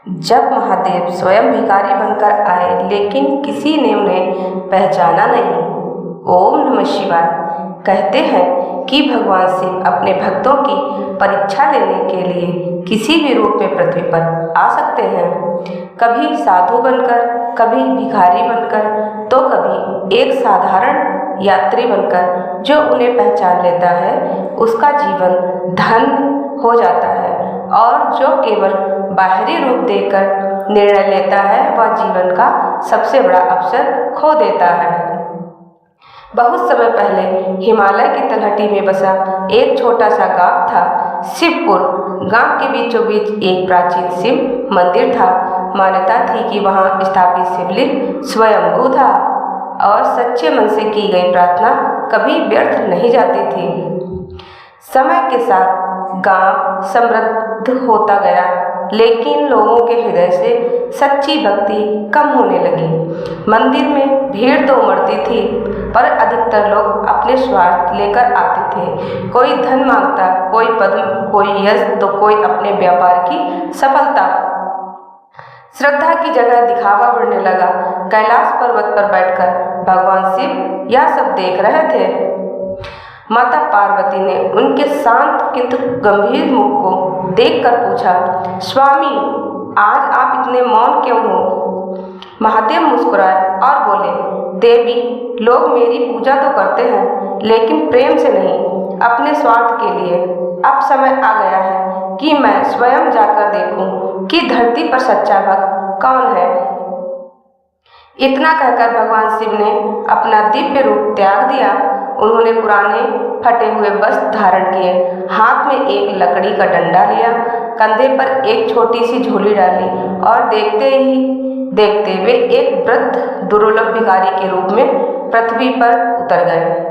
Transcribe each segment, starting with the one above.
जब महादेव स्वयं भिखारी बनकर आए, लेकिन किसी ने उन्हें पहचाना नहीं। ओम नमः शिवाय। कहते हैं कि भगवान शिव अपने भक्तों की परीक्षा लेने के लिए किसी भी रूप में पृथ्वी पर आ सकते हैं। कभी साधु बनकर, कभी भिखारी बनकर, तो कभी एक साधारण यात्री बनकर। जो उन्हें पहचान लेता है उसका जीवन धन्य हो जाता है, और जो केवल बाहरी रूप देकर निर्णय लेता है वह जीवन का सबसे बड़ा अवसर खो देता है। बहुत समय पहले हिमालय की तलहटी में बसा एक छोटा सा गांव था, शिवपुर। गांव के बीचों बीच एक प्राचीन शिव मंदिर था। मान्यता थी कि वहां स्थापित शिवलिंग स्वयंभू था, और सच्चे मन से की गई प्रार्थना कभी व्यर्थ नहीं जाती थी। समय के साथ गांव समृद्ध होता गया, लेकिन लोगों के हृदय से सच्ची भक्ति कम होने लगी। मंदिर में भीड़ तो उमड़ती थी, पर अधिकतर लोग अपने स्वार्थ लेकर आते थे। कोई धन मांगता, कोई पद, कोई यश, तो कोई अपने व्यापार की सफलता। श्रद्धा की जगह दिखावा बढ़ने लगा। कैलाश पर्वत पर बैठकर भगवान शिव यह सब देख रहे थे। माता पार्वती ने उनके शांत किंतु गंभीर मुख को देखकर पूछा, स्वामी, आज आप इतने मौन क्यों हो? महादेव मुस्कुराए और बोले, देवी, लोग मेरी पूजा तो करते हैं, लेकिन प्रेम से नहीं, अपने स्वार्थ के लिए। अब समय आ गया है कि मैं स्वयं जाकर देखूं कि धरती पर सच्चा भक्त कौन है। इतना कहकर भगवान शिव ने अपना दिव्य रूप त्याग दिया। उन्होंने पुराने फटे हुए वस्त्र धारण किए, हाथ में एक लकड़ी का डंडा लिया, कंधे पर एक छोटी सी झोली डाली, और देखते ही देखते वे एक वृद्ध दुर्लभ भिखारी के रूप में पृथ्वी पर उतर गए।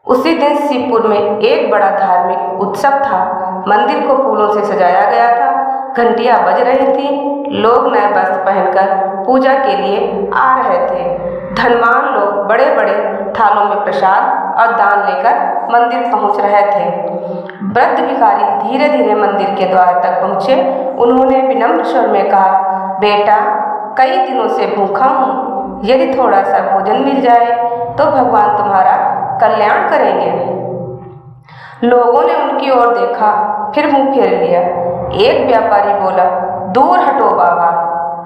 उसी दिन शिवपुर में एक बड़ा धार्मिक उत्सव था। मंदिर को फूलों से सजाया गया था, घंटियां बज रही थी, लोग नए वस्त्र पहनकर पूजा के लिए आ रहे थे। धनवान लोग बड़े बड़े थालों में प्रसाद और दान लेकर मंदिर पहुंच रहे थे। वृद्ध भिखारी धीरे धीरे मंदिर के द्वार तक पहुंचे। उन्होंने विनम्र स्वर में कहा, बेटा, कई दिनों से भूखा हूँ, यदि थोड़ा सा भोजन मिल जाए तो भगवान तुम्हारा कल्याण करेंगे। लोगों ने उनकी ओर देखा, फिर मुंह फेर लिया। एक व्यापारी बोला, दूर हटो बाबा,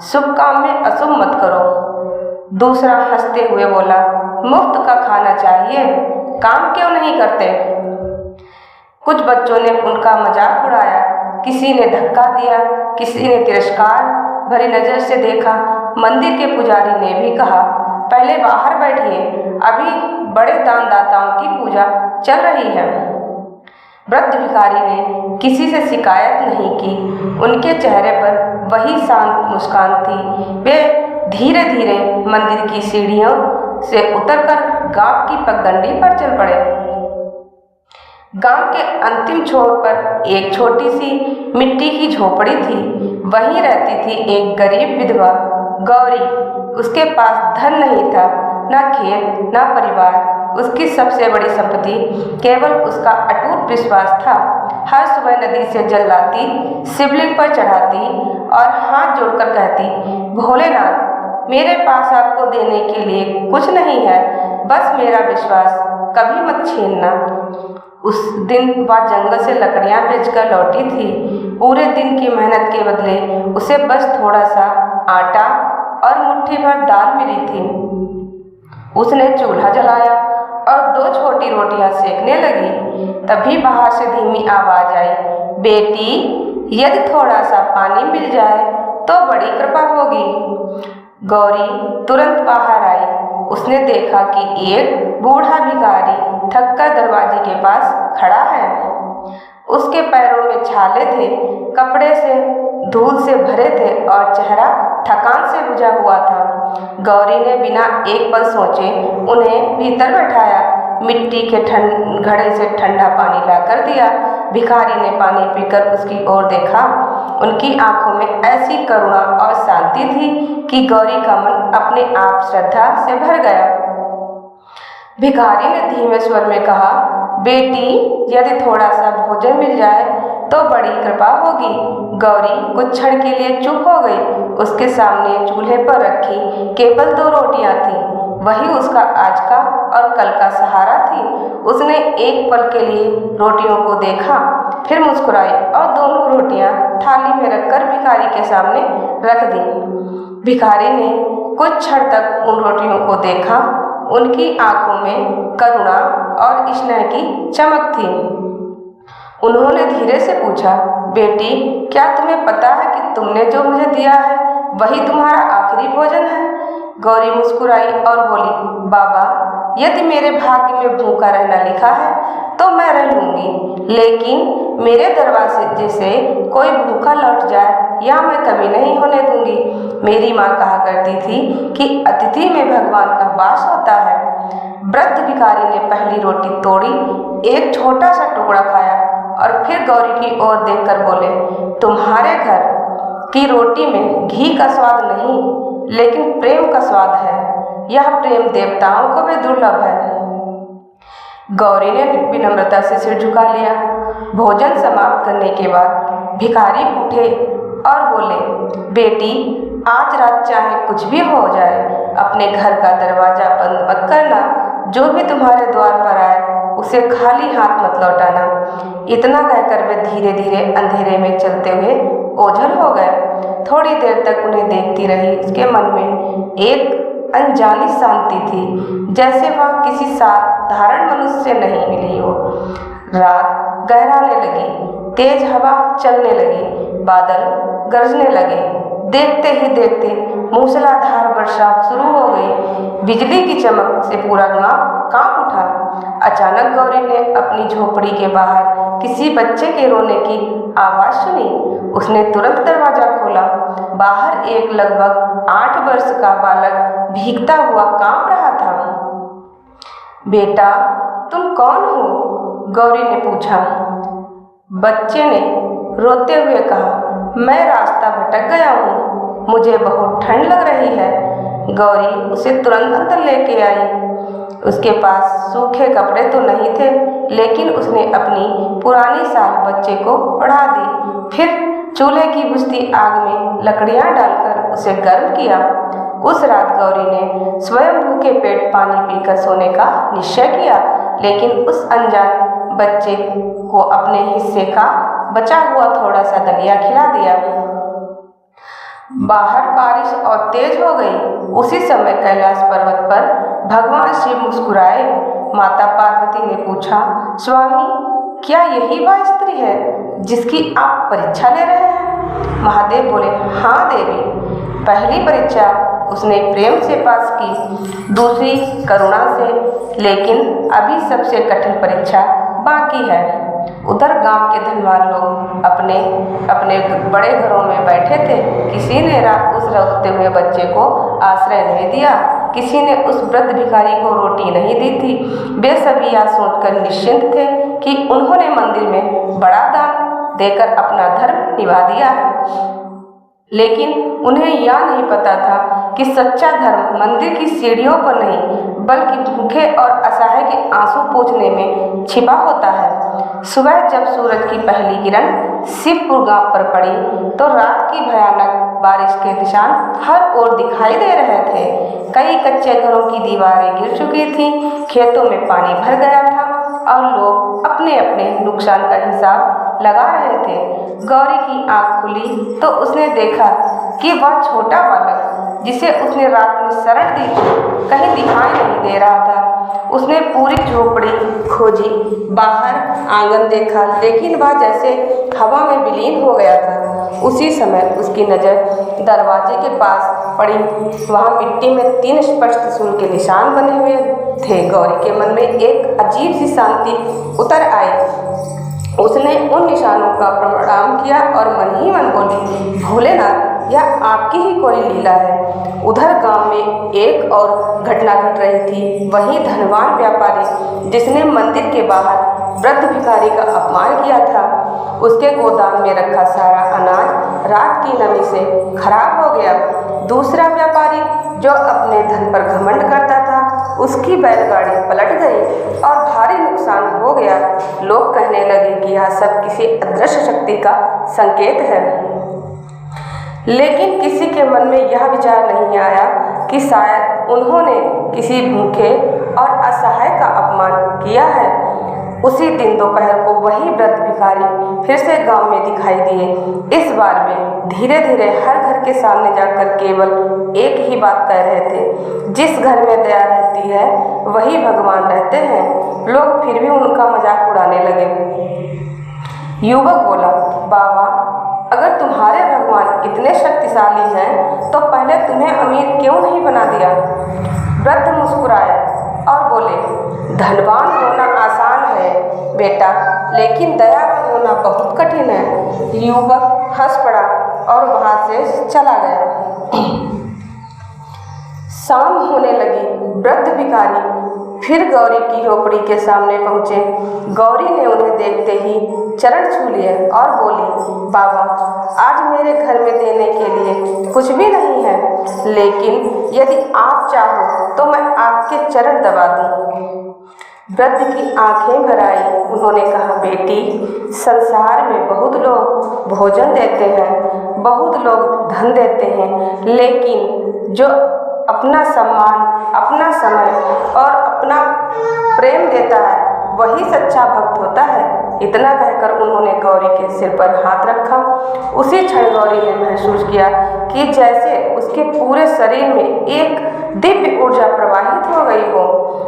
शुभ काम में अशुभ मत करो। दूसरा हंसते हुए बोला, मुफ्त का खाना चाहिए, काम क्यों नहीं करते? कुछ बच्चों ने उनका मजाक उड़ाया, किसी ने धक्का दिया, किसी ने तिरस्कार भरी नजर से देखा। मंदिर के पुजारी ने भी कहा, पहले बाहर बैठिए, अभी बड़े दानदाताओं की पूजा चल रही है। वृद्ध भिखारी ने किसी से शिकायत नहीं की, उनके चेहरे पर वही शांत मुस्कान थी। वे धीरे धीरे मंदिर की सीढ़ियों से उतरकर गांव की पगडंडी पर चल पड़े। गांव के अंतिम छोर पर एक छोटी सी मिट्टी की झोपड़ी थी। वहीं रहती थी एक गरीब विधवा गौरी। उसके पास धन नहीं था, न खेत न परिवार। उसकी सबसे बड़ी संपत्ति केवल उसका अटूट विश्वास था। हर सुबह नदी से जल लाती, शिवलिंग पर चढ़ाती और हाथ जोड़कर कहती, भोलेनाथ, मेरे पास आपको देने के लिए कुछ नहीं है, बस मेरा विश्वास कभी मत छीनना। उस दिन वह जंगल से लकड़ियां बेचकर लौटी थी। पूरे दिन की मेहनत के बदले उसे बस थोड़ा सा आटा और मुट्ठी भर दाल मिली थी। उसने चूल्हा जलाया और 2 छोटी रोटियां सेकने लगी। तभी बाहर से धीमी आवाज आई, बेटी, यदि थोड़ा सा पानी मिल जाए तो बड़ी कृपा होगी। गौरी तुरंत बाहर आई। उसने देखा कि एक बूढ़ा भिखारी थककर दरवाजे के पास खड़ा है। उसके पैरों में छाले थे, कपड़े से धूल से भरे थे और चेहरा थकान से बुझा हुआ था। गौरी ने बिना एक पल सोचे उन्हें भीतर बैठाया, मिट्टी के घड़े से ठंडा पानी लाकर दिया। भिखारी ने पानी पीकर उसकी ओर देखा। उनकी आंखों में ऐसी करुणा और शांति थी कि गौरी का मन अपने आप श्रद्धा से भर गया। भिखारी ने धीमे स्वर में कहा, बेटी, यदि थोड़ा सा भोजन मिल जाए तो बड़ी कृपा होगी। गौरी कुछ क्षण के लिए चुप हो गई। उसके सामने चूल्हे पर रखी केवल 2 रोटियां थीं। वही उसका आज का और कल का सहारा थी। उसने एक पल के लिए रोटियों को देखा, फिर मुस्कुराई और दोनों रोटियां थाली में रखकर भिखारी के सामने रख दी। भिखारी ने कुछ क्षण तक उन रोटियों को देखा। उनकी आंखों में करुणा और स्नेह की चमक थी। उन्होंने धीरे से पूछा, बेटी, क्या तुम्हें पता है कि तुमने जो मुझे दिया है वही तुम्हारा आखिरी भोजन है? गौरी मुस्कुराई और बोली, बाबा, यदि मेरे भाग्य में भूखा रहना लिखा है तो मैं रह लूंगी, लेकिन मेरे दरवाजे से कोई भूखा लौट जाए या मैं कभी नहीं होने दूंगी। मेरी माँ कहा करती थी कि अतिथि में भगवान का वास होता है। वृद्ध भिखारी ने पहली रोटी तोड़ी, एक छोटा सा टुकड़ा खाया और फिर गौरी की ओर देखकर बोले, तुम्हारे घर की रोटी में घी का स्वाद नहीं, लेकिन प्रेम का स्वाद है। यह प्रेम देवताओं को भी दुर्लभ है। गौरी ने विनम्रता से सिर झुका लिया। भोजन समाप्त करने के बाद भिखारी उठे और बोले, बेटी, आज रात चाहे कुछ भी हो जाए, अपने घर का दरवाजा बंद मत करना। जो भी तुम्हारे द्वार पर आए उसे खाली हाथ मत लौटाना। इतना कहकर वे धीरे धीरे अंधेरे में चलते हुए ओझल हो गए। थोड़ी देर तक उन्हें देखती रही। उसके मन में एक अनजानी शांति थी, जैसे वह किसी साधारण मनुष्य से नहीं मिली हो। रात गहराने लगी, तेज हवा चलने लगी, बादल गरजने लगे। देखते ही देखते मूसलाधार वर्षा शुरू हो गई। बिजली की चमक से पूरा गांव कांप उठा। अचानक गौरी ने अपनी झोपड़ी के बाहर किसी बच्चे के रोने की आवाज सुनी। उसने तुरंत दरवाजा खोला। बाहर एक लगभग 8 वर्ष का बालक भीगता हुआ कांप रहा था। बेटा, तुम कौन हो? गौरी ने पूछा। बच्चे ने रोते हुए कहा, मैं रास्ता भटक गया हूँ, मुझे बहुत ठंड लग रही है। गौरी उसे तुरंत अंदर लेके आई। उसके पास सूखे कपड़े तो नहीं थे, लेकिन उसने अपनी पुरानी साल बच्चे को ओढ़ा दी। फिर चूल्हे की बुझती आग में लकड़ियां डालकर उसे गर्म किया। उस रात गौरी ने स्वयं भूखे पेट पानी पीकर सोने का निश्चय किया, लेकिन उस अनजान बच्चे को अपने हिस्से का बचा हुआ थोड़ा सा दलिया खिला दिया। बाहर बारिश और तेज हो गई। उसी समय कैलाश पर्वत पर भगवान शिव मुस्कुराए। माता पार्वती ने पूछा, स्वामी, क्या यही वह स्त्री है जिसकी आप परीक्षा ले रहे हैं? महादेव बोले, हाँ देवी। पहली परीक्षा उसने प्रेम से पास की, दूसरी करुणा से, लेकिन अभी सबसे कठिन परीक्षा बाकी है। उधर गांव के धनवान लोग अपने अपने बड़े घरों में बैठे थे। किसी ने उस रोते हुए बच्चे को आश्रय नहीं दिया, किसी ने उस वृद्ध भिखारी को रोटी नहीं दी थी। वे सभी यह सोचकर निश्चिंत थे कि उन्होंने मंदिर में बड़ा दान देकर अपना धर्म निभा दिया है। लेकिन उन्हें यह नहीं पता था कि सच्चा धर्म मंदिर की सीढ़ियों पर नहीं, बल्कि भूखे और असहाय के आंसू पोंछने में छिपा होता है। सुबह जब सूरज की पहली किरण शिवपुर गांव पर पड़ी तो रात की भयानक बारिश के निशान हर ओर दिखाई दे रहे थे। कई कच्चे घरों की दीवारें गिर चुकी थीं, खेतों में पानी भर गया था और लोग अपने अपने नुकसान का हिसाब लगा रहे थे। गौरी की आंख खुली तो उसने देखा कि वह छोटा बालक जिसे उसने रात में शरण दी थी कहीं दिखाई नहीं दे रहा था। उसने पूरी झोपड़ी खोजी, बाहर आंगन देखा, लेकिन वह जैसे हवा में विलीन हो गया था। उसी समय उसकी नज़र दरवाजे के पास पड़ी। वहाँ मिट्टी में 3 स्पष्ट त्रिशूल के निशान बने हुए थे। गौरी के मन में एक अजीब सी शांति उतर आई। उसने उन निशानों का प्रणाम किया और मन ही मन बोली, भोलेनाथ, यह आपकी ही कोई लीला है। उधर गांव में एक और घटना घट रही थी। वही धनवान व्यापारी जिसने मंदिर के बाहर वृद्ध भिखारी का अपमान किया था, उसके गोदाम में रखा सारा अनाज रात की नमी से खराब हो गया। दूसरा व्यापारी जो अपने धन पर घमंड करता था, उसकी बैलगाड़ी पलट गई और भारी नुकसान हो गया। लोग कहने लगे कि यह सब किसी अदृश्य शक्ति का संकेत है, लेकिन किसी के मन में यह विचार नहीं आया कि शायद उन्होंने किसी भूखे और असहाय का अपमान किया है। उसी दिन दोपहर को वही वृद्ध भिखारी फिर से गांव में दिखाई दिए। इस बार वे धीरे धीरे हर घर के सामने जाकर केवल एक ही बात कह रहे थे, जिस घर में दया रहती है वही भगवान रहते हैं। लोग फिर भी उनका मजाक उड़ाने लगे। युवक बोला, बाबा, अगर तुम्हारे भगवान इतने शक्तिशाली हैं तो पहले तुम्हें अमीर क्यों नहीं बना दिया? वृद्ध मुस्कुराए और बोले, धनवान होना आसान है बेटा, लेकिन दयावान होना बहुत कठिन है। युवक हंस पड़ा और वहां से चला गया। शाम होने लगी। वृद्ध भिखारी फिर गौरी की झोपड़ी के सामने पहुंचे। गौरी ने उन्हें देखते ही चरण छू लिए और बोली, बाबा, आज मेरे घर में देने के लिए कुछ भी नहीं है, लेकिन यदि आप चाहो तो मैं आपके चरण दबा दूं। वृद्ध की आंखें भर आई। उन्होंने कहा, बेटी, संसार में बहुत लोग भोजन देते हैं, बहुत लोग धन देते हैं, लेकिन जो अपना सम्मान, अपना समय और अपना प्रेम देता है वही सच्चा भक्त होता है। इतना कहकर उन्होंने गौरी के सिर पर हाथ रखा। उसी क्षण गौरी ने महसूस किया कि जैसे उसके पूरे शरीर में एक दिव्य ऊर्जा प्रवाहित हो गई हो।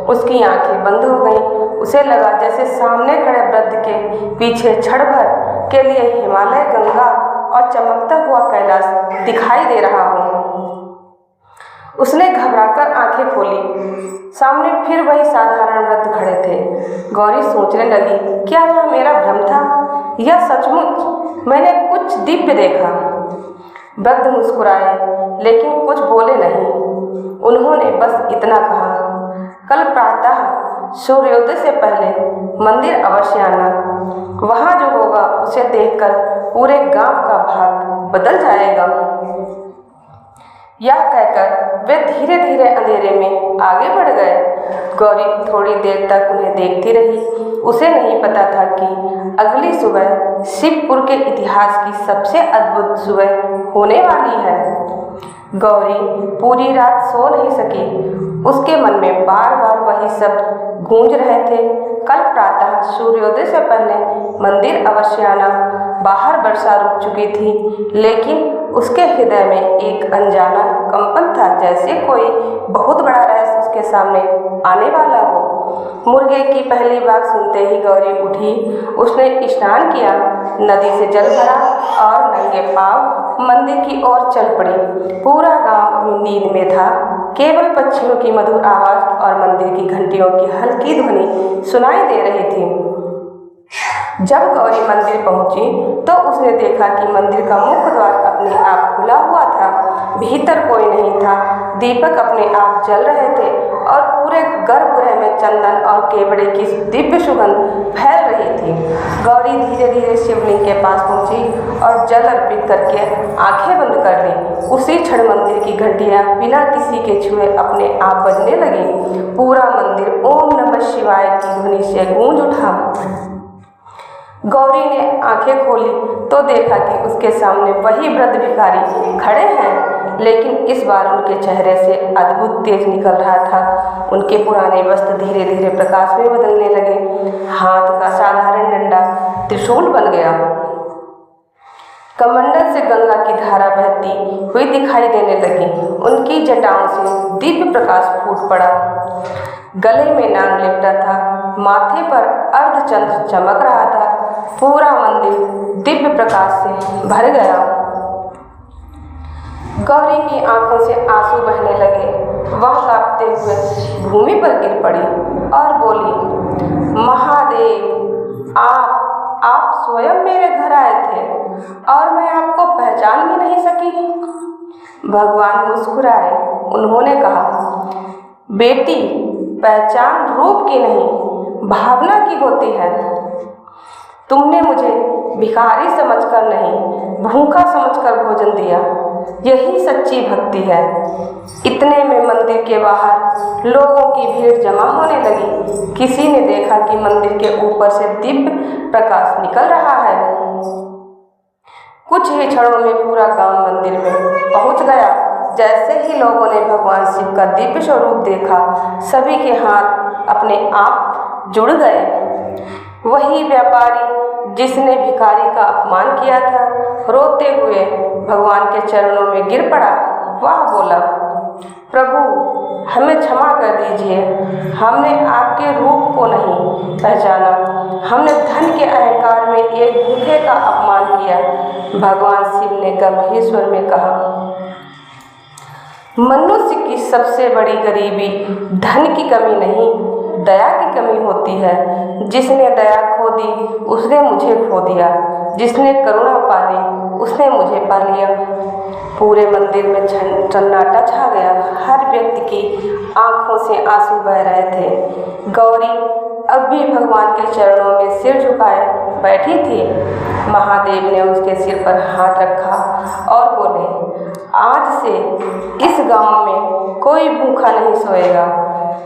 उसकी आंखें बंद हो गईं। उसे लगा जैसे सामने खड़े वृद्ध के पीछे क्षण भर के लिए हिमालय, गंगा और चमकता हुआ कैलाश दिखाई दे रहा हो। उसने घबराकर आंखें खोली। सामने फिर वही साधारण वृद्ध खड़े थे। गौरी सोचने लगी, क्या यह मेरा भ्रम था या सचमुच मैंने कुछ दिव्य देखा? वृद्ध मुस्कुराए, लेकिन कुछ बोले नहीं। उन्होंने बस इतना कहा, कल प्रातः सूर्योदय से पहले मंदिर अवश्य आना। वहाँ जो होगा उसे देखकर पूरे गांव का भाग बदल जाएगा। यह कहकर वे धीरे धीरे अंधेरे में आगे बढ़ गए। गौरी थोड़ी देर तक उन्हें देखती रही। उसे नहीं पता था कि अगली सुबह शिवपुर के इतिहास की सबसे अद्भुत सुबह होने वाली है। गौरी पूरी रात सो नहीं सकी। उसके मन में बार बार वही शब्द गूंज रहे थे, कल प्रातः सूर्योदय से पहले मंदिर अवश्य आना। बाहर वर्षा रुक चुकी थी, लेकिन उसके हृदय में एक अनजाना कंपन था, जैसे कोई बहुत बड़ा रहस्य उसके सामने आने वाला हो। मुर्गे की पहली बात सुनते ही गौरी उठी। उसने स्नान किया, नदी से जल भरा और नंगे पांव मंदिर की ओर चल पड़ी। पूरा गांव अपनी नींद में था। केवल पक्षियों की मधुर आवाज और मंदिर की घंटियों की हल्की ध्वनि सुनाई दे रही थी। जब गौरी मंदिर पहुंची तो उसने देखा कि मंदिर का मुख्य द्वार अपने आप खुला हुआ था। भीतर कोई नहीं था। दीपक अपने आप जल रहे थे और पूरे गर्भगृह में चंदन और केवड़े की दिव्य सुगंध फैल रही थी। गौरी धीरे धीरे शिवलिंग के पास पहुंची और जल अर्पित करके आंखें बंद कर ली। उसी क्षण मंदिर की घंटियां बिना किसी के छुए अपने आप बजने लगी। पूरा मंदिर ओम नमः शिवाय की ध्वनि से गूंज उठा। गौरी ने आंखें खोली तो देखा कि उसके सामने वही वृद्ध भिखारी खड़े हैं, लेकिन इस बार उनके चेहरे से अद्भुत तेज निकल रहा था। उनके पुराने वस्त्र धीरे धीरे प्रकाश में बदलने लगे। हाथ का साधारण डंडा त्रिशूल बन गया। कमंडल से गंगा की धारा बहती हुई दिखाई देने लगी। उनकी जटाओं से दिव्य प्रकाश फूट पड़ा। गले में नाग लिपटा था। माथे पर अर्धचंद्र चमक रहा था। पूरा मंदिर दिव्य प्रकाश से भर गया। गौरी की आंखों से आंसू बहने लगे। वह कांपते हुए भूमि पर गिर पड़ी और बोली, महादेव, आप स्वयं मेरे घर आए थे और मैं आपको पहचान भी नहीं सकी। भगवान मुस्कुराए। उन्होंने कहा, बेटी, पहचान रूप की नहीं भावना की होती है। तुमने मुझे भिखारी समझकर नहीं, भूखा समझकर भोजन दिया, यही सच्ची भक्ति है। इतने में मंदिर के बाहर लोगों की भीड़ जमा होने लगी। किसी ने देखा कि मंदिर के ऊपर से दिव्य प्रकाश निकल रहा है। कुछ ही क्षणों में पूरा गांव मंदिर में पहुंच गया। जैसे ही लोगों ने भगवान शिव का दिव्य स्वरूप देखा, सभी के हाथ अपने आप जुड़ गए। वही व्यापारी जिसने भिखारी का अपमान किया था, रोते हुए भगवान के चरणों में गिर पड़ा। वह बोला, प्रभु हमें क्षमा कर दीजिए, हमने आपके रूप को नहीं पहचाना, हमने धन के अहंकार में एक भूखे का अपमान किया। भगवान शिव ने गंभीर स्वर में कहा, मनुष्य की सबसे बड़ी गरीबी धन की कमी नहीं, दया की कमी होती है। जिसने दया खो दी उसने मुझे खो दिया, जिसने करुणा पाली उसने मुझे पा लिया। पूरे मंदिर में सन्नाटा छा गया। हर व्यक्ति की आंखों से आंसू बह रहे थे। गौरी अब भी भगवान के चरणों में सिर झुकाए बैठी थी। महादेव ने उसके सिर पर हाथ रखा और बोले, आज से इस गांव में कोई भूखा नहीं सोएगा।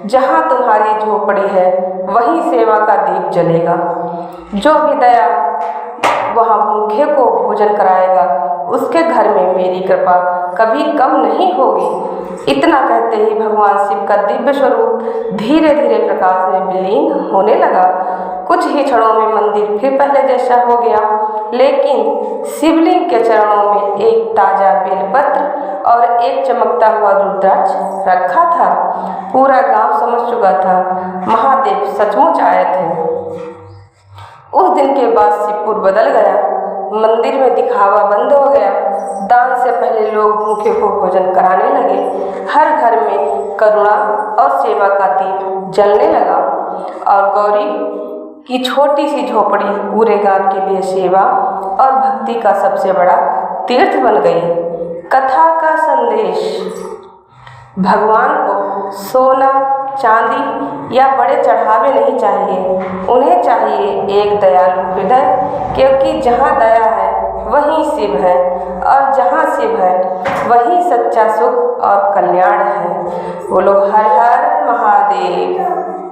जहाँ तुम्हारी झोपड़ी है वहीं सेवा का दीप जलेगा। जो भी दया वहाँ भूखे को भोजन कराएगा, उसके घर में मेरी कृपा कभी कम नहीं होगी। इतना कहते ही भगवान शिव का दिव्य स्वरूप धीरे धीरे प्रकाश में विलीन होने लगा। कुछ ही क्षणों में मंदिर फिर पहले जैसा हो गया, लेकिन शिवलिंग के चरणों में एक ताजा बेलपत्र और एक चमकता हुआ रुद्राक्ष रखा था। पूरा गांव समझ चुका था, महादेव सचमुच आए थे। उस दिन के बाद शिवपुर बदल गया। मंदिर में दिखावा बंद हो गया। दान से पहले लोग भूखे को भोजन कराने लगे। हर घर में करुणा और सेवा का दीप जलने लगा और गौरी की छोटी सी झोपड़ी पूरे गांव के लिए सेवा और भक्ति का सबसे बड़ा तीर्थ बन गई। कथा का संदेश, भगवान को सोना चांदी या बड़े चढ़ावे नहीं चाहिए, उन्हें चाहिए एक दयालु हृदय, क्योंकि जहाँ दया है वहीं शिव है और जहाँ शिव है वहीं सच्चा सुख और कल्याण है। बोलो हर हर महादेव।